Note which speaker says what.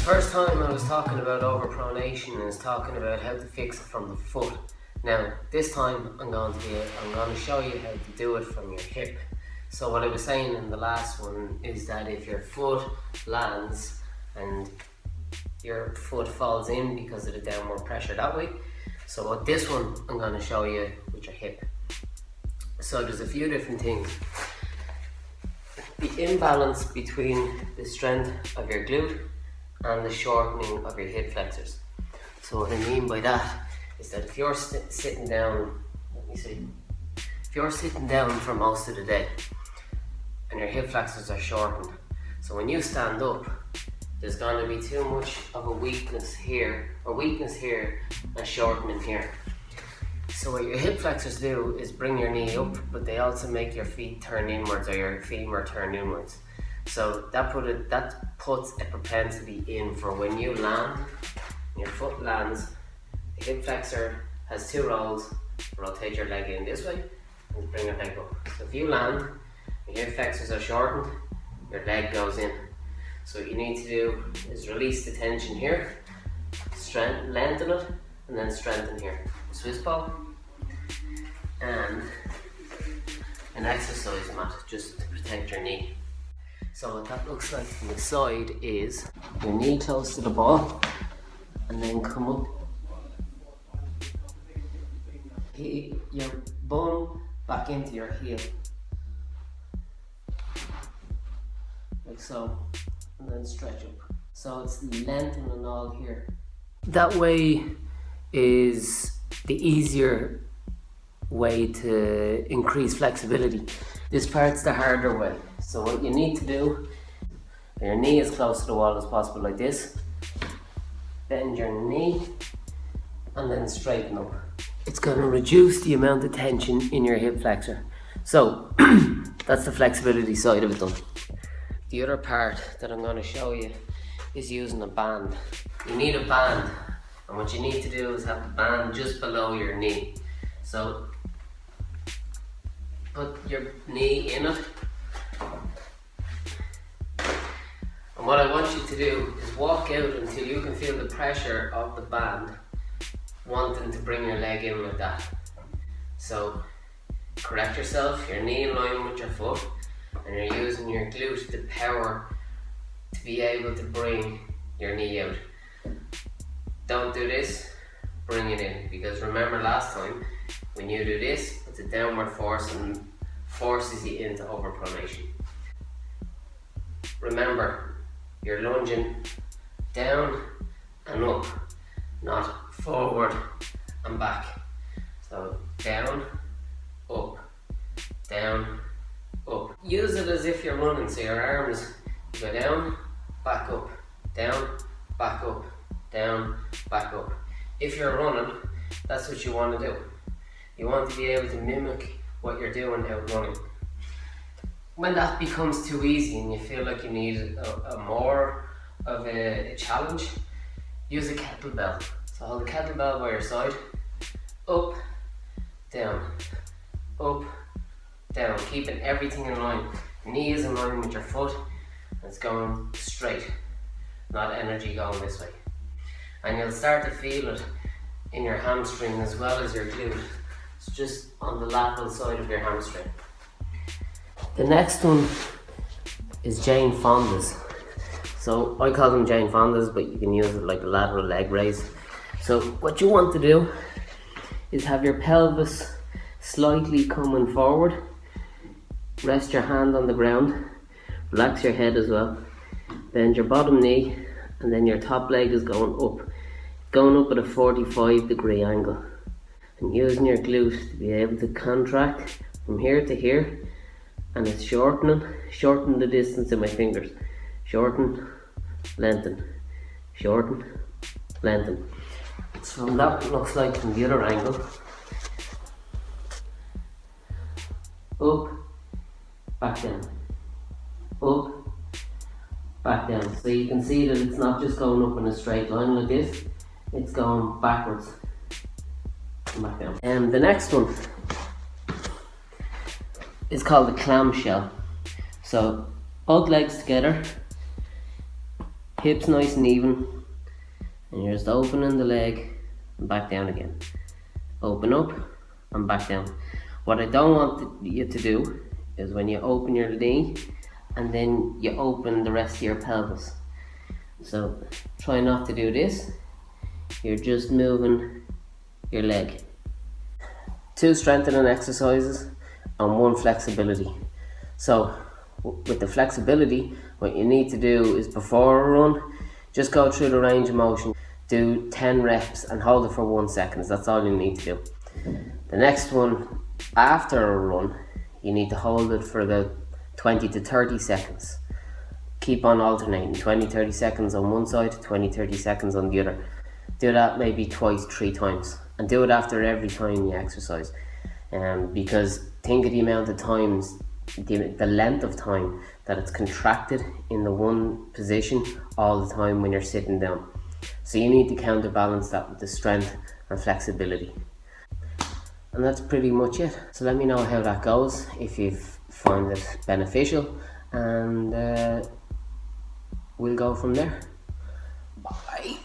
Speaker 1: First time I was talking about overpronation and I was talking about how to fix it from the foot. Now this time I'm going to show you how to do it from your hip. So what I was saying in the last one is that if your foot lands and your foot falls in because of the downward pressure that way. So what this one I'm going to show you with your hip. So there's a few different things. The imbalance between the strength of your glute and the shortening of your hip flexors. So what I mean by that is that if you're sitting down, if you're sitting down for most of the day and your hip flexors are shortened, so when you stand up, there's going to be too much of a weakness here and shortening here. So what your hip flexors do is bring your knee up, but they also make your feet turn inwards or your femur turn inwards. So that puts a propensity in for when you land, your foot lands, the hip flexor has two roles: rotate your leg in this way and bring your leg up. So if you land, your hip flexors are shortened, your leg goes in. So what you need to do is release the tension here, lengthen it, and then strengthen here. A Swiss ball and an exercise mat just to protect your knee. So what that looks like from the side is your knee close to the ball and then come up, your bum back into your heel, like so, and then stretch up. So it's lengthening all here. That way is the easier way to increase flexibility. This part's the harder way. So what you need to do, your knee as close to the wall as possible like this, bend your knee and then straighten up. It's going to reduce the amount of tension in your hip flexor. So that's the flexibility side of it done. The other part that I'm going to show you is using a band. You need a band, and what you need to do is have the band just below your knee. So put your knee in it, and what I want you to do is walk out until you can feel the pressure of the band wanting to bring your leg in like that. So correct yourself, your knee in line with your foot, and you're using your glute, the power, to be able to bring your knee out. Don't do this, bring it in, because remember last time, when you do this, it's a downward force and forces you into overpronation. Remember, you're lunging down and up, not forward and back. So down, up, down, up. Use it as if you're running, so your arms go down, back up, down, back up, down, back up. If you're running, that's what you want to do. You want to be able to mimic what you're doing out running. When that becomes too easy and you feel like you need a more of a challenge, use a kettlebell. So hold the kettlebell by your side, up, down, keeping everything in line. Your knee is in line with your foot, and it's going straight, not energy going this way. And you'll start to feel it in your hamstring as well as your glute. It's just on the lateral side of your hamstring. The next one is Jane Fonda's. So I call them Jane Fonda's, but you can use it like a lateral leg raise. So what you want to do is have your pelvis slightly coming forward. Rest your hand on the ground. Relax your head as well. Bend your bottom knee, and then your top leg is going up. Going up at a 45-degree angle. And using your glute to be able to contract from here to here, and it's shorten the distance in my fingers. Shorten, lengthen, shorten, lengthen. So that looks like from the other angle. Up, back down, up, back down. So you can see that it's not just going up in a straight line like this, it's going backwards and back down. And the next one is called the clamshell. So both legs together, Hips nice and even, and you're just opening the leg and back down again. Open up and back down. What I don't want you to do is when you open your knee and then you open the rest of your pelvis. So try not to do this. You're just moving your leg. 2 strengthening exercises and 1 flexibility. So with the flexibility, what you need to do is before a run, just go through the range of motion, do 10 reps and hold it for 1 second. That's all you need to do. The next one, after a run, you need to hold it for about 20 to 30 seconds. Keep on alternating, 20-30 seconds on one side, 20-30 seconds on the other. Do that maybe twice, 3 times, and do it after every time you exercise. Because think of the amount of times, the length of time that it's contracted in the one position all the time when you're sitting down. So you need to counterbalance that with the strength and flexibility. And that's pretty much it. So let me know how that goes, if you find it beneficial, and we'll go from there. Bye.